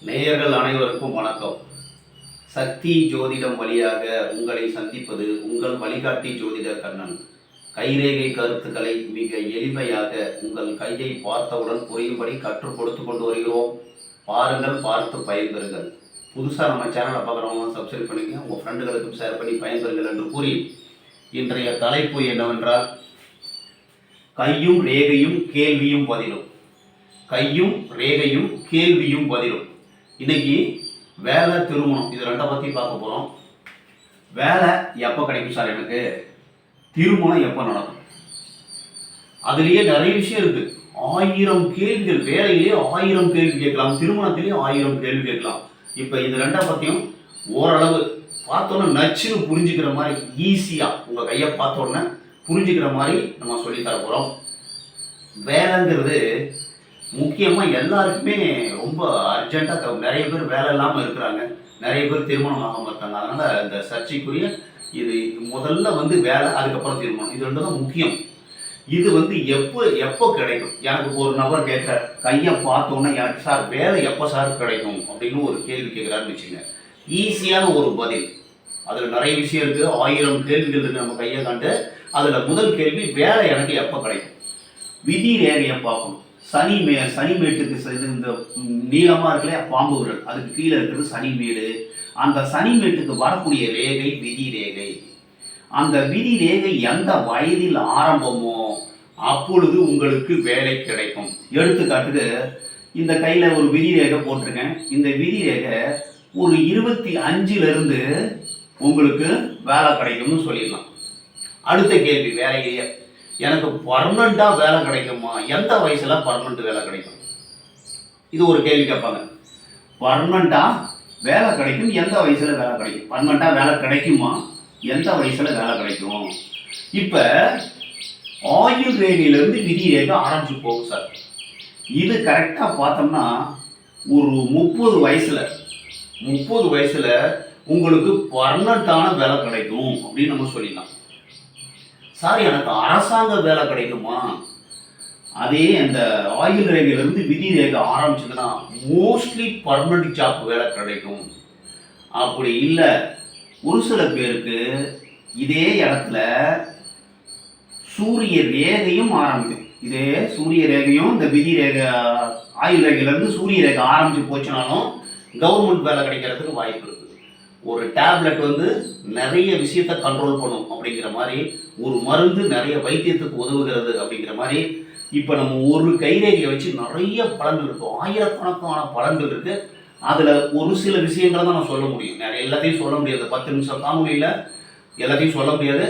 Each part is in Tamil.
நேயர்கள் அனைவருக்கும் வணக்கம். சக்தி ஜோதிடம் வழியாக உங்களை சந்திப்பது உங்கள் வழிகாட்டி ஜோதிடர் கண்ணன். கைரேகை கருத்துக்களை மிக எளிமையாக உங்கள் கையை பார்த்தவுடன் புரியும்படி கற்றுக் கொடுத்து கொண்டு வருகிறோம். பாருங்கள், பார்த்து பயன்பெறுங்கள். புதுசாக நம்ம சேனலை பார்க்குறவங்க சப்ஸ்கிரைப் பண்ணிங்க, உங்கள் ஃப்ரெண்டுகளுக்கும் ஷேர் பண்ணி பயன்பெறுங்கள் என்று கூறி இன்றைய தலைப்பு என்னவென்றால் கையும் ரேகையும் கேள்வியும் பதிலும். கையும் ரேகையும் கேள்வியும் பதிலும். இன்னைக்கு வேலை, திருமணம், இது ரெண்டை பற்றி பார்க்க போகிறோம். வேலை எப்போ கிடைக்கும் சார் எனக்கு, திருமணம் எப்போ நடக்கும், அதுலேயே நிறைய விஷயம் இருக்குது. 1000 கேள்விகள், வேலையிலேயே 1000 கேள்வி கேட்கலாம், திருமணத்திலேயே 1000 கேள்வி கேட்கலாம். இப்போ இது ரெண்டை பற்றியும் ஓரளவு பார்த்தோன்னே நச்சுன்னு புரிஞ்சுக்கிற மாதிரி, ஈஸியாக உங்கள் கையை பார்த்தோன்னே புரிஞ்சுக்கிற மாதிரி நம்ம சொல்லித்தர போகிறோம். வேலைங்கிறது முக்கியமாக எல்லாருக்குமே ரொம்ப அர்ஜென்ட்டாக, நிறைய பேர் வேலை இல்லாமல் இருக்கிறாங்க, நிறைய பேர் திருமணம் ஆகாமல் இருக்காங்க. அதனால் இந்த சர்ச்சைக்குரிய இது முதல்ல வேலை, அதுக்கப்புறம் திருமணம், இது ரெண்டு தான் முக்கியம். இது எப்போ கிடைக்கும்? எனக்கு ஒரு நபர் கேட்குறார், கையை பார்த்தோன்னே எனக்கு சார் வேலை எப்போ சார் கிடைக்கும் அப்படின்னு ஒரு கேள்வி கேட்குறாருன்னு வச்சுங்க. ஈஸியான ஒரு பதில். அதில் நிறைய விஷயம் இருக்குது, 1000 கேள்விகள் இருக்குது நம்ம கையை கண்டு. அதில் முதல் கேள்வி, வேலை எனக்கு எப்போ கிடைக்கும்? விதி ரேகையை பார்க்கணும். சனிமேட்டுக்கு இந்த நீளமாக இருக்கலையா பாம்புகள், அதுக்கு கீழே இருக்கிறது சனிமேடு. அந்த சனிமேட்டுக்கு வரக்கூடிய ரேகை விதி ரேகை. அந்த விதி ரேகை எந்த வயதில் ஆரம்பமோ அப்பொழுது உங்களுக்கு வேலை கிடைக்கும். எடுத்துக்காட்டுக்கு இந்த கையில் ஒரு விதி ரேகை போட்டிருக்கேன். இந்த விதி ரேகை ஒரு 25லிருந்து உங்களுக்கு வேலை கிடைக்கும்னு சொல்லிடலாம். அடுத்த கேள்வி, வேலையிலேயே எனக்கு பர்மனெண்ட்டாக வேலை கிடைக்குமா, எந்த வயசில் பர்மனெண்ட் வேலை கிடைக்கும்? இது ஒரு கேள்வி கேட்பாங்க. பர்மனெண்ட்டாக வேலை கிடைக்கும், எந்த வயசில் வேலை கிடைக்கும்? பர்மனெண்ட்டாக வேலை கிடைக்குமா, எந்த வயசில் வேலை கிடைக்கும்? இப்போ ஆயுள் ரேகையிலேருந்து விதி ரேகை ஆரம்பிச்சு போகும் சார். இது கரெக்டாக பார்த்தோம்னா ஒரு 30 வயசில் உங்களுக்கு பர்மனெண்ட்டான வேலை கிடைக்கும் அப்படின்னு நம்ம சொல்லிடலாம். சார் எனக்கு அரசாங்க வேலை கிடைக்குமா? அதே அந்த ஆயுள் ரேகையிலிருந்து விதி ரேகை ஆரம்பிச்சதுன்னா மோஸ்ட்லி பர்மனெண்ட் ஜாப் வேலை கிடைக்கும். அப்படி இல்லை, ஒரு சில பேருக்கு இதே இடத்துல சூரிய ரேகையும் ஆரம்பிக்கும். இதே சூரிய ரேகையும் இந்த விதி ரேகை, ஆயுள் ரேகையிலேருந்து சூரிய ரேகை ஆரம்பிச்சு போச்சுனாலும் கவர்மெண்ட் வேலை கிடைக்கிறதுக்கு வாய்ப்பு இருக்குது. ஒரு டேப்லெட் நிறைய விஷயத்தை கண்ட்ரோல் பண்ணும் அப்படிங்கிற மாதிரி, ஒரு மருந்து நிறைய வைத்தியத்துக்கு உதவுகிறது அப்படிங்கிற மாதிரி. இப்போ நம்ம ஒரு கைரேகையை வச்சு நிறைய பலன்கள் இருக்கும், ஆயிரக்கணக்கான பலன்கள் இருக்குது. அதில் ஒரு சில விஷயங்களை தான் நான் சொல்ல முடியும், நிறைய எல்லாத்தையும் சொல்ல முடியாது. 10 நிமிஷம் காணொலியில் எல்லாத்தையும் சொல்ல முடியாது.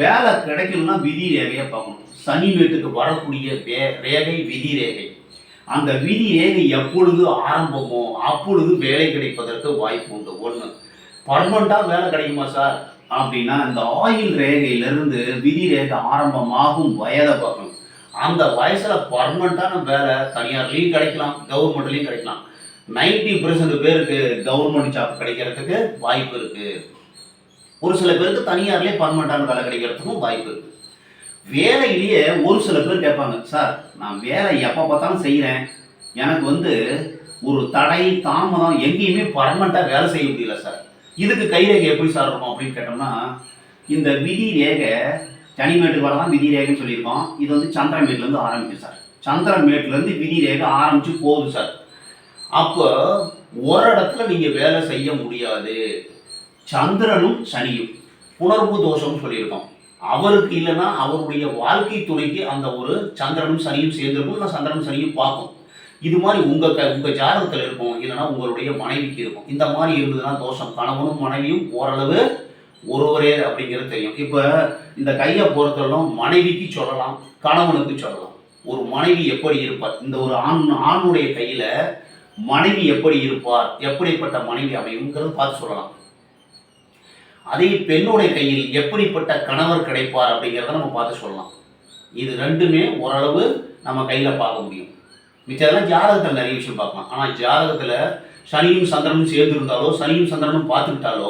வேலை கிடைக்கணும்னா விதி ரேகையை பார்க்கணும். சனி வீட்டுக்கு வரக்கூடிய ரேகை விதி ரேகை. அந்த விதி ரேகை எப்பொழுது ஆரம்பமோ அப்பொழுது வேலை கிடைப்பதற்கு வாய்ப்பு உண்டு. ஒன்று, பர்மனெண்ட்டாக வேலை கிடைக்குமா சார் அப்படின்னா இந்த ஆயுள் ரேகையிலிருந்து விதி ரேகை ஆரம்பமாகும் வயதை பார்க்கணும். அந்த வயசில் பர்மனெண்ட்டான வேலை தனியார்லேயும் கிடைக்கலாம், கவர்மெண்ட்லேயும் கிடைக்கலாம். 90% பேருக்கு கவர்மெண்ட் ஜாப் கிடைக்கிறதுக்கு வாய்ப்பு இருக்குது. ஒரு சில பேருக்கு தனியார்லேயே பர்மனெண்ட்டான வேலை கிடைக்கிறதுக்கும் வாய்ப்பு இருக்குது. வேலையிலேயே ஒரு சில பேர் கேட்பாங்க, சார் நான் வேலை எப்போ பார்த்தாலும் செய்கிறேன், எனக்கு ஒரு தடை தாமதம், எங்கேயுமே பர்மனெண்ட்டாக வேலை செய்ய முடியல சார், இதுக்கு கைரேகை எப்படி சார் இருக்கும் அப்படின்னு கேட்டோம்னா, இந்த விதி ரேகை சனிமேட்டுக்கு வரதான் விதி ரேகைன்னு சொல்லியிருக்கோம். இது சந்திரமேட்லேருந்து ஆரம்பிக்கும் சார். சந்திரமேட்லேருந்து விதி ரேகை ஆரம்பிச்சு போகுது சார். அப்போ ஒரு இடத்துல நீங்கள் வேலை செய்ய முடியாது. சந்திரனும் சனியும் புணர்வு தோஷம்னு சொல்லியிருக்கோம். அவருக்கு இல்லைன்னா அவருடைய வாழ்க்கை துணைக்கு அந்த ஒரு சந்திரனும் சனியும் சேர்ந்துருக்கும், இல்லை சந்திரனும் சனியும் பார்க்கும். இது மாதிரி உங்கள் ஜாதகத்தில் இருக்கும், இல்லைன்னா உங்களுடைய மனைவிக்கு இருக்கும். இந்த மாதிரி இருந்ததுன்னா தோஷம். கணவனும் மனைவியும் ஓரளவு ஒருவரே அப்படிங்கிறது தெரியும். இப்போ இந்த கையை பொறுத்தவரைக்கும் மனைவிக்கு சொல்லலாம், கணவனுக்கு சொல்லலாம். ஒரு மனைவி எப்படி இருப்பார், இந்த ஒரு ஆணுடைய கையில் மனைவி எப்படி இருப்பார், எப்படிப்பட்ட மனைவி அமையுங்கிறது பார்த்து சொல்லலாம். அதே பெண்ணுடைய கையில் எப்படிப்பட்ட கணவர் கிடைப்பார் அப்படிங்கிறத நம்ம பார்த்து சொல்லலாம். இது ரெண்டுமே ஓரளவு நம்ம கையில் பார்க்க முடியும். மிச்சதெல்லாம் ஜாதகத்தில் நிறைய விஷயம் பார்க்கலாம். ஆனால் ஜாதகத்தில் சனியும் சந்திரனும் சேர்ந்துருந்தாலோ, சனியும் சந்திரனும் பார்த்துக்கிட்டாலோ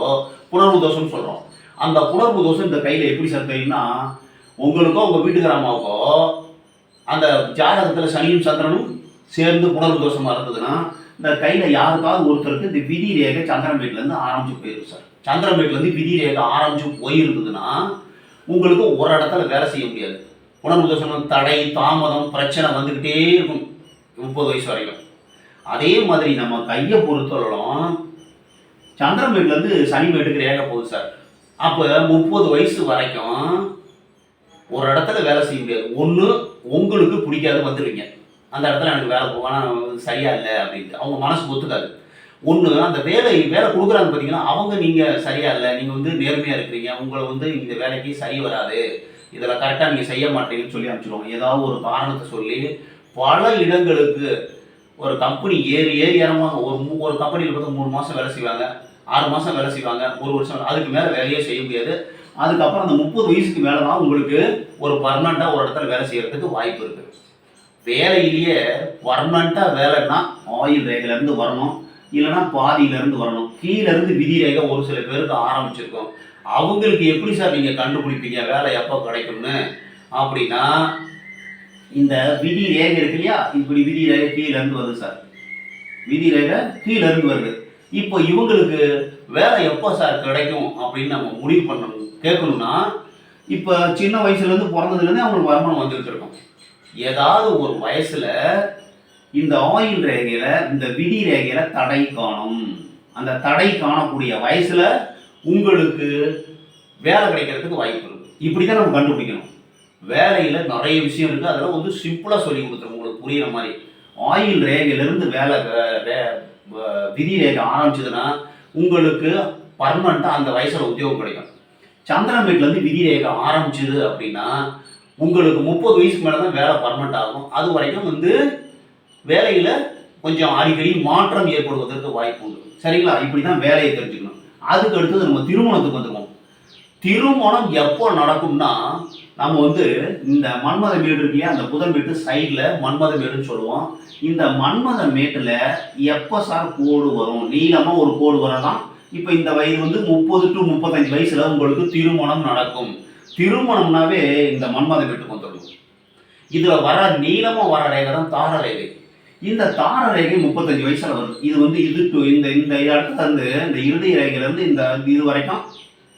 புணர்வு தோஷம்னு சொல்கிறோம். அந்த புணர்வு தோஷம் இந்த கையில் எப்படி சார் தெரியும்னா, உங்களுக்கோ உங்கள் வீட்டுக்கார அம்மாவுக்கோ அந்த ஜாதகத்தில் சனியும் சந்திரனும் சேர்ந்து புனர்வு தோஷமா இருந்ததுன்னா இந்த கையில் யாருக்காவது ஒருத்தருக்கு இந்த விதி ரேகை சந்திரமேட்லேருந்து ஆரம்பிச்சு போயிடும் சார். சந்திரமேட்லேருந்து விதி ரேகை ஆரம்பிச்சு போயிருந்ததுன்னா உங்களுக்கு ஒரு இடத்துல வேலை செய்ய முடியாது. புனர்வு தோஷம் தடை தாமதம் பிரச்சனை வந்துக்கிட்டே இருக்கும் 30 வயசு வரைக்கும். அதே மாதிரி நம்ம கையை பொறுத்தவரைக்கும் சந்திரமேட்லேருந்து சனிமேட்டுக்கு ரேகை போகுது சார். அப்போ 30 வயசு வரைக்கும் ஒரு இடத்துல வேலை செய்ய முடியாது. ஒன்று உங்களுக்கு பிடிக்காது வந்துடுவீங்க, அந்த இடத்துல எனக்கு வேலை போவானா சரியா இல்லை அப்படின்ட்டு அவங்க மனசு ஒத்துக்காது. ஒன்று அந்த வேலை கொடுக்குறாங்க பார்த்தீங்கன்னா அவங்க நீங்கள் சரியா இல்லை, நீங்கள் வந்து நேர்மையாக இருக்கிறீங்க, உங்களை வந்து இந்த வேலைக்கு சரி வராது, இதில் கரெக்டாக நீங்கள் செய்ய மாட்டீங்கன்னு சொல்லி அனுப்பிச்சிடுவாங்க. ஏதாவது ஒரு காரணத்தை சொல்லி பல இடங்களுக்கு ஒரு கம்பெனி ஏறி இறங்குவாங்க. ஒரு கம்பெனியில் பார்த்தா 3 மாதம் வேலை செய்வாங்க, 6 மாதம் வேலை செய்வாங்க, 1 வருஷம், அதுக்கு மேலே வேலையே செய்ய முடியாது. அதுக்கப்புறம் அந்த 30 வயசுக்கு மேலே தான் உங்களுக்கு ஒரு பர்மனெண்ட்டாக ஒரு இடத்துல வேலை செய்கிறதுக்கு வாய்ப்பு இருக்குது. வேலையிலேயே பர்மனெண்ட்டாக வேலைன்னா ஆயில் ரேகையிலேருந்து வரணும், இல்லைன்னா பாதியிலேருந்து வரணும். கீழேருந்து விதி ரேகை ஒரு சில பேருக்கு ஆரம்பிச்சிருக்கோம். அவங்களுக்கு எப்படி சார் நீங்கள் கண்டுபிடிப்பீங்க வேலை எப்போ கிடைக்கும்னு அப்படின்னா, இந்த விதி ரேகை இருக்கு இல்லையா, இப்படி விதி ரேகை கீழேருந்து வருது சார், விதி ரேகை கீழேருந்து வருது. இப்போ இவங்களுக்கு வேலை எப்போ சார் கிடைக்கும் அப்படின்னு நம்ம முடிவு பண்ணணும் கேட்கணும்னா, இப்போ சின்ன வயசுலேருந்து பிறந்ததுலேருந்து அவங்களுக்கு வருமானம் வந்துகிட்டு இருக்கும். ஏதாவது ஒரு வயசில் இந்த ஆயில் ரேகையில் இந்த விதி ரேகையில் தடை காணும். அந்த தடை காணக்கூடிய வயசில் உங்களுக்கு வேலை கிடைக்கிறதுக்கு வாய்ப்பு இருக்குது. இப்படி தான் நம்ம கண்டுபிடிக்கணும். வேலையில் நிறைய விஷயம் இருக்குது, அதெல்லாம் வந்து சிம்பிளாக சொல்லி கொடுத்துருவோம் உங்களுக்கு புரிகிற மாதிரி. ஆயில் ரேகையிலேருந்து விதி ரேகை ஆரம்பிச்சதுன்னா உங்களுக்கு பர்மனெண்ட்டாக அந்த வயசில் உத்தியோகம் கிடைக்கும். சந்திரமேட்லேருந்து விதி ரேகை ஆரம்பிச்சது அப்படின்னா உங்களுக்கு 30 வயசுக்கு மேலே தான் வேலை பர்மனெண்ட் ஆகும். அது வரைக்கும் வந்து வேலையில் கொஞ்சம் அடிக்கடி மாற்றம் ஏற்படுவதற்கு வாய்ப்பு உண்டு. சரிங்களா? இப்படி தான் வேலையை தெரிஞ்சுக்கணும். அதுக்கு அடுத்தது நம்ம திருமணத்துக்கு வந்துடுவோம். திருமணம் எப்போ நடக்கும்னா, நம்ம வந்து இந்த மன்மத மேடு இருக்கு இல்லையா, அந்த புதன் மேட்டு சைடில் மன்மத மேடுன்னு சொல்லுவோம். இந்த மன்மத மேட்டில் எப்போ சார் கோடு வரும், நீளமாக ஒரு கோடு வரலாம். இப்போ இந்த வயது வந்து 30 to 35 வயசில் உங்களுக்கு திருமணம் நடக்கும். திருமணம்னாவே இந்த மன்மத மேட்டுக்கு வந்துடும். இதில் வர நீளமாக வர ரேகை தான் தார ரேகை. இந்த தார ரேகை 35 வயசில் வருது. இது வந்து இந்த இடத்துல இருந்து இந்த இறுதி ரேகையிலேருந்து இந்த இது வரைக்கும்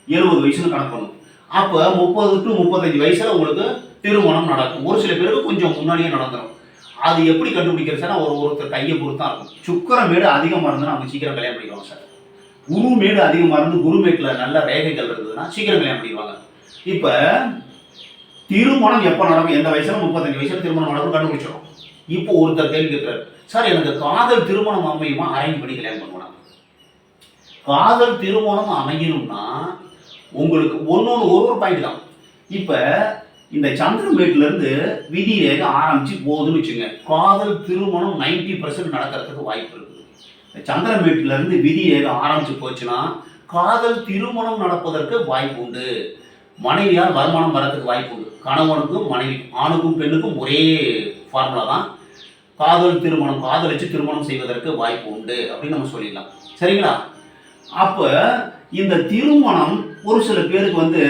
70 வயசுன்னு கணக்கு பண்ணும். அப்போ 30 to 35 வயசில் உங்களுக்கு திருமணம் நடக்கும். ஒரு சில பேருக்கு கொஞ்சம் முன்னாடியே நடந்துடும். அது எப்படி கண்டுபிடிக்கிறது சார்? ஒருத்தர் கையை பொறுத்து தான் இருக்கும். சுக்கிரமேடு அதிகமாக இருந்ததுன்னா அவங்க சீக்கிரம் கல்யாணம் பண்ணிடுவாங்க சார். குருமேடு அதிகமாக இருந்து குருமேட்டில் நல்ல ரேகைகள் இருந்ததுன்னா சீக்கிரம் கல்யாணம் பண்ணிடுவாங்க. இப்போ திருமணம் எப்போ நடக்கும், எந்த வயசுல? 35 வயசுல திருமணம் நடக்கும் கண்டுபிடிச்சிடும். இப்போ ஒருத்தர் கேள்வி கேட்கிறார், சார் எனக்கு காதல் திருமணம் அமையுமா, அரேஞ்ச் பண்ணி கல்யாணம் பண்ணுவோம்? காதல் திருமணம் அமையணும்னா உங்களுக்கு ஒரு பாயிண்ட் தான். இப்போ இந்த சந்திரமேட்லேருந்து விதி ரேகை ஆரம்பிச்சு போகுதுன்னு வச்சுங்க, காதல் திருமணம் 90% நடக்கிறதுக்கு வாய்ப்பு இருக்குது. சந்திரமேட்லேருந்து விதி ரேகை ஆரம்பிச்சு போச்சுன்னா காதல் திருமணம் நடப்பதற்கு வாய்ப்பு உண்டு. மனைவியால் வருமானம் வரதுக்கு வாய்ப்பு உண்டு. கணவனுக்கும் மனைவி, ஆணுக்கும் பெண்ணுக்கும் ஒரே ஃபார்முலா தான். காதல் திருமணம், காதலிச்சு திருமணம் செய்வதற்கு வாய்ப்பு உண்டு அப்படின்னு நம்ம சொல்லிடலாம். சரிங்களா? அப்போ இந்த திருமணம் ஒரு சில பேருக்கு வந்து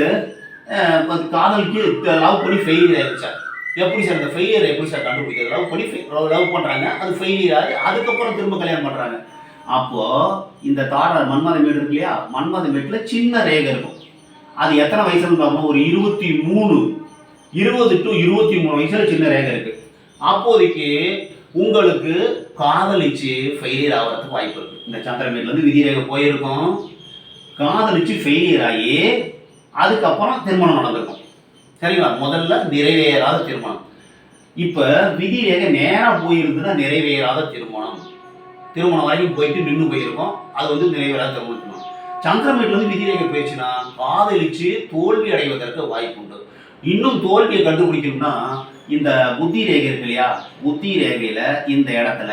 காதலுக்கு லவ் பண்ணி ஃபெயிலியர் ஆயிடுச்சு சார். எப்படி சார் இந்த ஃபெயிலியர் எப்படி சார் கண்டுபிடிக்கிறது? லவ் பண்ணுறாங்க, அது ஃபெயிலியர் ஆகி அதுக்கப்புறம் திரும்ப கல்யாணம் பண்ணுறாங்க. அப்போது இந்த மன்மத மேடு இருக்கு இல்லையா, மன்மத மேட்டில் சின்ன ரேகை இருக்கும். அது எத்தனை வயசுன்னு பார்க்கணும்? ஒரு 20 to 23 வயசில் சின்ன ரேகை இருக்குது. அப்போதைக்கு உங்களுக்கு காதலிச்சு ஃபெயிலியர் ஆகிறதுக்கு வாய்ப்பு இருக்குது. இந்த சந்திரமேட்லேருந்து விதி ரேகை போயிருக்கும், காதலிச்சு ஃபெயிலியர் ஆகி அதுக்கப்புறம் திருமணம் நடந்திருக்கும். சரிங்களா? முதல்ல நிறைவேறாத திருமணம். இப்போ விதி ரேகை நேராக போயிருக்குன்னா நிறைவேறாத திருமணம் வரைக்கும் போயிட்டு நின்று போயிருக்கோம், அது வந்து நிறைவேறாத திருமணம். சந்திரமேட்லேருந்து விதி ரேகை போயிடுச்சுன்னா காதலிச்சு தோல்வி அடைவதற்கு வாய்ப்பு உண்டு. இன்னும் தோல்வியை கண்டுபிடிக்கணும்னா இந்த புத்தி ரேகை இருக்கு இல்லையா, புத்தி ரேகையில் இந்த இடத்துல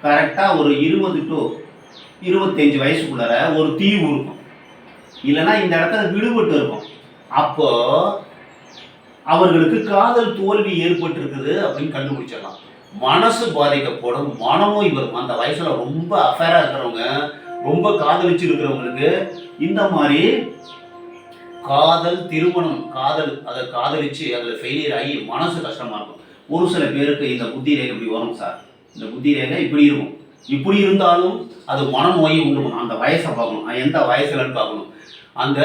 கரெக்டாக ஒரு 20 to 25 வயசுக்குள்ளார ஒரு தீவு இருக்கும், இல்லைன்னா இந்த இடத்துல விடுபட்டு இருக்கும். அப்போ அவர்களுக்கு காதல் தோல்வி ஏற்பட்டிருக்குது அப்படின்னு கண்டுபிடிச்சிடலாம். மனசு பாதிக்கப்படும், மனநோய் வரும். அந்த வயசுல ரொம்ப அஃபேரா இருக்கிறவங்க, ரொம்ப காதலிச்சு இருக்கிறவங்களுக்கு இந்த மாதிரி காதல் திருமணம், அதை காதலிச்சு அதில் ஃபெயிலியர் ஆகி மனசு கஷ்டமா இருக்கும். ஒரு சில பேருக்கு இந்த புத்தி ரேகை இப்படி வரும் சார், இந்த புத்தி ரேகை இப்படி இருக்கும். இப்படி இருந்தாலும் அது மனநோயை உண்டு பண்ணும். அந்த வயசை பார்க்கணும், எந்த வயசுலன்னு பார்க்கணும். அந்த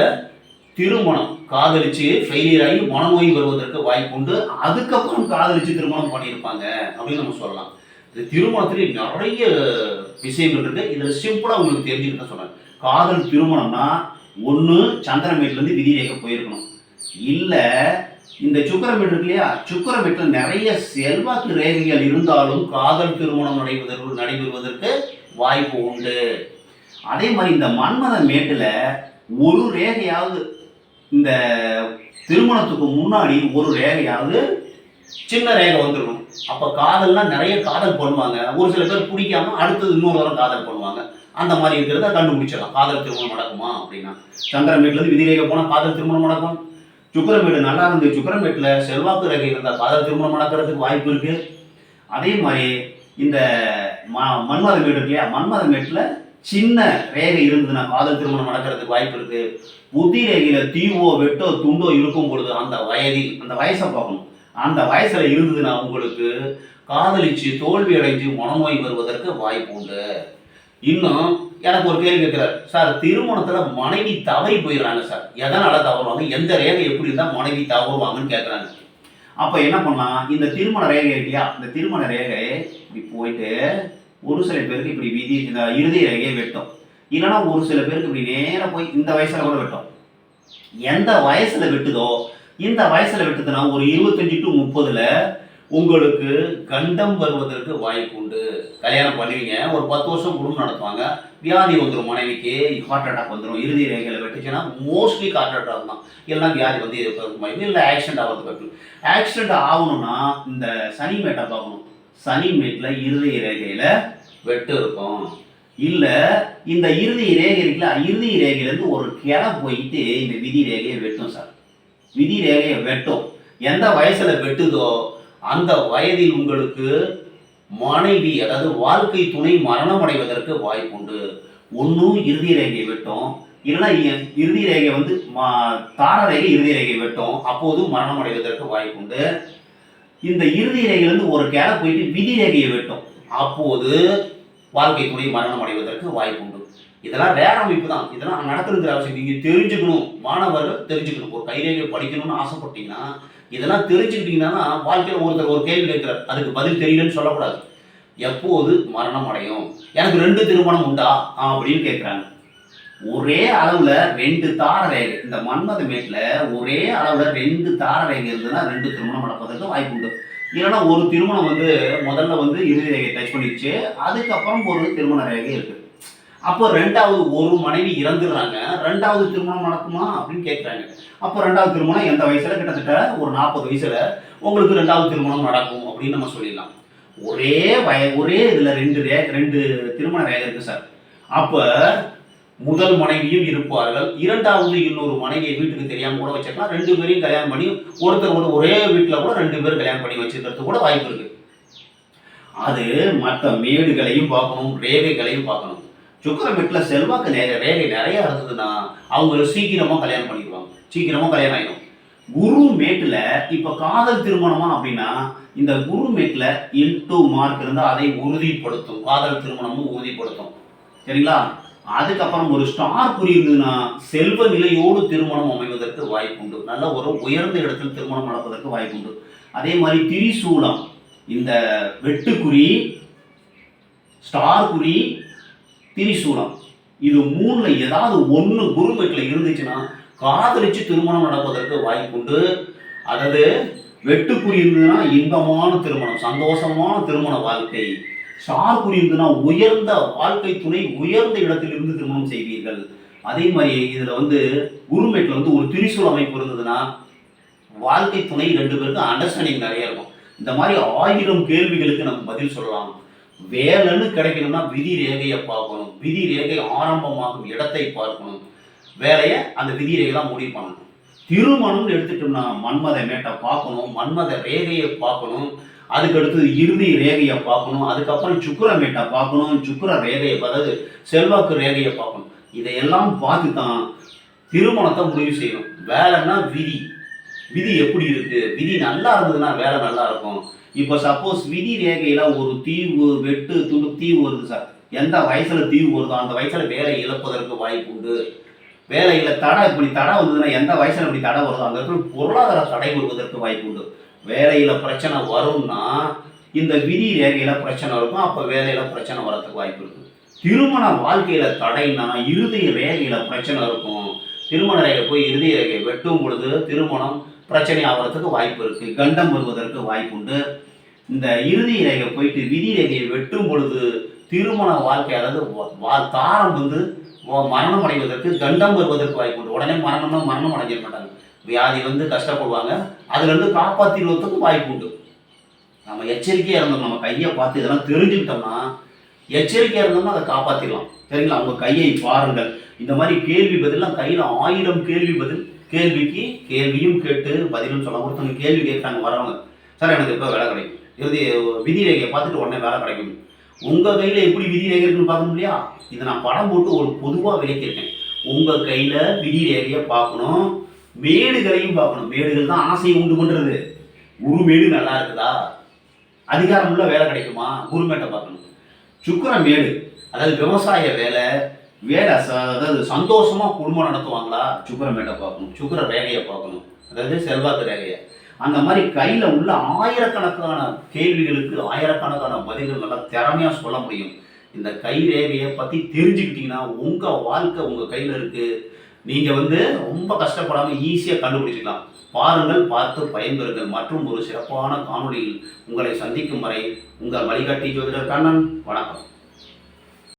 திருமணம் காதலிச்சு ஃபெயிலியர் ஆகி மனநோய் வருவதற்கு வாய்ப்பு உண்டு. அதுக்கப்புறம் காதலிச்சு திருமணம் பண்ணியிருப்பாங்க அப்படின்னு நம்ம சொல்லலாம். இது திருமணத்திலே நிறைய விஷயங்கள் இருக்கு. இதில் சிம்பிளாக உங்களுக்கு தெரிஞ்சுக்கிட்டு தான் சொல்றேன். காதல் திருமணம்னா ஒன்று சந்திரமேட்லேருந்து விதி ரேகை போயிருக்கணும், இல்லை இந்த சுக்கிரமேட் இருக்கு இல்லையா, சுக்கிரமேட்டில் நிறைய செல்வாக்கு ரேகைகள் இருந்தாலும் காதல் திருமணம் நடைபெறுவதற்கு வாய்ப்பு உண்டு. அதே மாதிரி இந்த மன்மத மேட்டில் ஒரு ரேகையாவது இந்த திருமணத்துக்கு முன்னாடி ஒரு ரேகையாவது சின்ன ரேகை வந்துருக்கும். அப்போ காதல்னா நிறைய காதல் பண்ணுவாங்க. ஒரு சில பேர் பிடிக்காம அடுத்தது இன்னொரு தரம் காதல் பண்ணுவாங்க. அந்த மாதிரி இருக்கிறத கண்டுபிடிச்சிடலாம். காதல் திருமணம் நடக்குமா அப்படின்னா சந்திரமேட்லேருந்து விதி ரேகை போனால் காதல் திருமணம் நடக்கும். சுக்கிரமேடு நல்லா இருந்து சுக்கிரமேட்டில் செல்வாக்கு ரேகை இருந்தால் காதல் திருமணம் நடக்கிறதுக்கு வாய்ப்பு இருக்கு. அதே மாதிரி இந்த மன்மத மேடு இருக்கு இல்லையா, மன்மத மேட்டில் சின்ன ரேகை இருந்ததுன்னா காதல் திருமணம் நடக்கிறதுக்கு வாய்ப்பு இருக்கு. புத்தி ரேகையில தீவோ வெட்டோ துண்டோ இருக்கும் பொழுது அந்த வயதில் அந்த வயசை பார்க்கணும். அந்த வயசுல இருந்ததுன்னா உங்களுக்கு காதலிச்சு தோல்வி அடைஞ்சு மனநோய் வருவதற்கு வாய்ப்பு உண்டு. இன்னும் எனக்கு ஒரு கேள்வி கேட்கிறார் சார், திருமணத்துல மனைவி தவறி போயிடுறாங்க சார், எதனால தவறுவாங்க, எந்த ரேகை எப்படி இருந்தா மனைவி தவறுவாங்கன்னு கேட்குறாங்க. அப்ப என்ன பண்ணலாம், இந்த திருமண ரேகை இல்லையா, இந்த திருமண ரேகை இப்படி போயிட்டு ஒரு சில பேருக்கு இப்படி விதி இந்த இறுதி ரேகையை வெட்டும், இல்லைன்னா ஒரு சில பேருக்கு இப்படி நேரம் போய் இந்த வயசுல கூட வெட்டும். எந்த வயசுல வெட்டுதோ இந்த வயசுல வெட்டுதுன்னா ஒரு 25 to 30 உங்களுக்கு கண்டம் வருவதற்கு வாய்ப்பு உண்டு. கல்யாணம் பண்ணுவீங்க, ஒரு 10 வருஷம் குடும்பம் நடத்துவாங்க, வியாதி வந்துடும், மனைவிக்கு ஹார்ட் அட்டாக் வந்துடும். இறுதி ரேகையில வெட்டுச்சுன்னா மோஸ்ட்லி ஹார்ட் அட்டாக் தான், எல்லாம் வியாதி வந்து வாய்ப்பு இல்லை, ஆக்சிடென்ட் ஆகிறதுக்கு. ஆக்சிடென்ட் ஆகணும்னா இந்த சனி மேட்டை பார்க்கணும். சனி மேட்ல இறுதி ரேகையில வெட்டு இருக்கும். இல்லை இந்த இறுதி ரேகை இருக்குல்ல, இறுதி ரேகையிலேருந்து ஒரு கிளை போயிட்டு இந்த விதி ரேகையை வெட்டும் சார். விதி ரேகையை வெட்டும். எந்த வயசுல வெட்டுதோ அந்த வயதில் உங்களுக்கு மனைவி அதாவது வாழ்க்கை துணை மரணம் அடைவதற்கு வாய்ப்பு உண்டு. ஒன்றும் இறுதி ரேகையை வெட்டும், இல்லைன்னா இறுதி ரேகை வந்து தார ரேகை இறுதி ரேகை வெட்டும், அப்போது மரணம் அடைவதற்கு வாய்ப்பு உண்டு. இந்த இறுதி ரேகையிலிருந்து ஒரு கேள போயிட்டு விதி ரேகையை வெட்டும், அப்போது வாழ்க்கை துணை மரணம் அடைவதற்கு வாய்ப்பு உண்டு. இதெல்லாம் வேற அமைப்பு தான், இதெல்லாம் நடக்குதுங்கிற அவசியம் நீங்க தெரிஞ்சுக்கணும். மாணவர்கள் தெரிஞ்சுக்கணும். ஒரு கைரேகை படிக்கணும்னு ஆசைப்பட்டீங்கன்னா இதெல்லாம் தெரிஞ்சுக்கிட்டீங்கன்னா வாழ்க்கையில் ஒருத்தர் ஒரு கேள்வி கேட்கிறார், அதுக்கு பதில் தெரியலன்னு சொல்லக்கூடாது. எப்போது மரணம் அடையும், எனக்கு 2 திருமணம் உண்டா அப்படின்னு கேட்குறாங்க. ஒரே அளவுல 2 தார ரேகை இந்த மன்மத மேட்ல ஒரே அளவுல 2 தார ரேகை இருந்ததுன்னா 2 திருமணம் நடப்பதற்கு வாய்ப்பு உண்டு. இல்லைன்னா ஒரு திருமணம் வந்து முதல்ல வந்து இறுதி ரேகை டச் பண்ணிடுச்சு, அதுக்கப்புறம் ஒரு திருமண ரேகை இருக்கு. அப்போ 2வது ஒரு மனைவி இறந்துடுறாங்க, 2வது திருமணம் நடக்குமா அப்படின்னு கேட்குறாங்க. அப்போ 2வது திருமணம் எந்த வயசுல, கிட்டத்தட்ட ஒரு 40 வயசுல உங்களுக்கு 2வது திருமணம் நடக்கும் அப்படின்னு நம்ம சொல்லிடலாம். ஒரே இதுல 2 திருமண ரேகை இருக்கு சார். அப்ப முதல் மனைவியும் இருப்பார்கள், 2வது இன்னொரு மனைவியை வீட்டுக்கு தெரியாம கூட வச்சிருக்கலாம், 2 பேரையும் கல்யாணம் பண்ணி ஒருத்தர் ஒரே வீட்டுல கூட 2 பேரும் கல்யாணம் பண்ணி வச்சிருக்கிறது கூட வாய்ப்பு இருக்கு. அது மற்ற மேடுகளையும் பார்க்கணும், ரேகைகளையும் பார்க்கணும். சுக்கிரமேட்ல செல்வாக்கு ரேகை நிறைய இருந்ததுன்னா அவங்க சீக்கிரமா கல்யாணம் பண்ணிடுவாங்க, சீக்கிரமா கல்யாணம் ஆயிடும். குரு மேட்ல இப்ப காதல் திருமணமா அப்படின்னா இந்த குரு மேட்ல இன்டு மார்க் இருந்தா அதை உறுதிப்படுத்தும், காதல் திருமணமும் உறுதிப்படுத்தும். சரிங்களா? அதுக்கப்புறம் ஒரு ஸ்டார் குறி இருந்ததுன்னா செல்வ நிலையோடு திருமணம் அமைவதற்கு வாய்ப்பு உண்டு, நல்ல ஒரு உயர்ந்த இடத்தில் திருமணம் நடப்பதற்கு வாய்ப்பு உண்டு. அதே மாதிரி திரிசூலம், இந்த வெட்டுக்குறி, ஸ்டார் குறி, திரிசூலம், இது 3ல ஏதாவது ஒன்று குருமேட்டில் இருந்துச்சுன்னா காதலிச்சு திருமணம் நடப்பதற்கு வாய்ப்பு உண்டு. அதாவது வெட்டுக்குறி இருந்ததுன்னா இன்பமான திருமணம், சந்தோஷமான திருமண வாழ்க்கை. ஸ்டார் குறி இருந்ததுன்னா உயர்ந்த வாழ்க்கை துணை, உயர்ந்த இடத்தில் இருந்து திருமணம் செய்வீர்கள். அதே மாதிரி இதுல வந்து குருமேட்ல வந்து ஒரு திரிசூல் அமைப்பு இருந்ததுன்னா வாழ்க்கை துணை 2 பேருக்கு அண்டர்ஸ்டாண்டிங் நிறைய இருக்கும். இந்த மாதிரி 1000 கேள்விகளுக்கு நம்ம பதில் சொல்லலாம். வேலைன்னு கிடைக்கணும்னா விதி ரேகையை பார்க்கணும், விதி ரேகை ஆரம்பமாகும் இடத்தை பார்க்கணும், வேலையை அந்த விதி ரேகை தான் முடிவு பண்ணணும். திருமணம்னு எடுத்துட்டோம்னா மன்மத மேட்டை பார்க்கணும், மன்மத ரேகையை பார்க்கணும், அதுக்கு அடுத்து இறுதி ரேகையை பார்க்கணும், அதுக்கப்புறம் சுக்கிர மேட்டை பார்க்கணும், சுக்கிர ரேகையை அதாவது செல்வாக்கு ரேகையை பார்க்கணும். இதையெல்லாம் பார்த்து தான் திருமணத்தை முடிவு செய்யணும். வேலைன்னா விதி, விதி எப்படி இருக்கு, விதி நல்லா இருந்ததுன்னா வேலை நல்லா இருக்கும். இப்போ சப்போஸ் விதி ரேகையில ஒரு தீவு வெட்டு துண்டு தீவு வருது சார், எந்த வயசுல தீவு வருதோ அந்த வயசுல வேலை இழப்பதற்கு வாய்ப்பு உண்டு. வேலையில தடை, இப்படி தடை வந்ததுன்னா எந்த வயசுல இப்படி தடை வருதோ அந்த இடத்துல பொருளாதார தடை வருவதற்கு வாய்ப்பு உண்டு. வேலையில பிரச்சனை வரும்னா இந்த விதி ரேகையில பிரச்சனை இருக்கும், அப்ப வேலையில பிரச்சனை வரதுக்கு வாய்ப்பு இருக்கு. திருமண வாழ்க்கையில தடைனா இறுதி ரேகையில பிரச்சனை இருக்கும். திருமண ரேகை போய் இறுதி ரேகை வெட்டும் பொழுது திருமணம் பிரச்சனை ஆகிறதுக்கு வாய்ப்பு இருக்கு, கண்டம் வருவதற்கு வாய்ப்பு உண்டு. இந்த இறுதி ரேகை போயிட்டு விதி ரேகையை வெட்டும் பொழுது திருமண வாழ்க்கை, அதாவது தாரம் வந்து மரணம் அடைவதற்கு, கண்டம் வருவதற்கு வாய்ப்பு உண்டு. உடனே மரணம் அடைஞ்சிட மாட்டாங்க, வியாதி வந்து கஷ்டப்படுவாங்க, அதுல இருந்து காப்பாற்றிடுவதற்கு வாய்ப்பு உண்டு. நம்ம எச்சரிக்கையா இருந்தோம், நம்ம கையை பார்த்து இதெல்லாம் தெரிஞ்சுக்கிட்டோம்னா எச்சரிக்கையா இருந்தோம்னா அதை காப்பாற்றிடலாம். சரிங்களா? உங்க கையை பாருங்கள். இந்த மாதிரி கேள்வி பதிலாம் கையில 1000 கேள்வி பதில், கேள்விக்கு கேள்வியும் கேட்டு பதிலும் சொல்ல. ஒருத்தவங்க கேள்வி கேட்குறாங்க வரவங்க, சார் எனக்கு இப்போ வேலை கிடைக்கும், இறுதி விதி ரேகையை பார்த்துட்டு உடனே வேலை கிடைக்கும். உங்க கையில எப்படி விதி ரேகை இருக்குன்னு பார்க்கணும் இல்லையா? இதை நான் படம் போட்டு ஒரு பொதுவாக விளக்கியிருக்கேன். உங்க கையில விதி ரேகையை பார்க்கணும், மேடுகளையும் பார்க்கணும். மேடுகள் தான் ஆசையை உண்டு பண்றது. குருமேடு நல்லா இருக்குதா, அதிகாரம் உள்ள வேலை கிடைக்குமா, குருமேட்டை பார்க்கணும். சுக்கிர மேடு, அதாவது விவசாய வேலை, அதாவது சந்தோஷமா குடும்பம் நடத்துவாங்களா, சுக்கிரமேட்டை பார்க்கணும். சுக்கிர ரேகையை பார்க்கணும், அதாவது செல்வாக்கு ரேகையை. அந்த மாதிரி கையில உள்ள ஆயிரக்கணக்கான கேள்விகளுக்கு ஆயிரக்கணக்கான பதில்கள் நல்லா திறமையா சொல்ல முடியும். இந்த கை ரேகையை பத்தி தெரிஞ்சுக்கிட்டீங்கன்னா உங்க வாழ்க்கை உங்க கையில இருக்கு. நீங்க வந்து ரொம்ப கஷ்டப்படாம ஈஸியா கண்டுபிடிச்சிக்கலாம். பாருங்கள், பார்த்து பயன்பெறுங்கள். மற்றும் ஒரு சிறப்பான காணொளியில் உங்களை சந்திக்கும் வரை உங்கள் வழிகாட்டி ஜோதிடர் கண்ணன். வணக்கம்.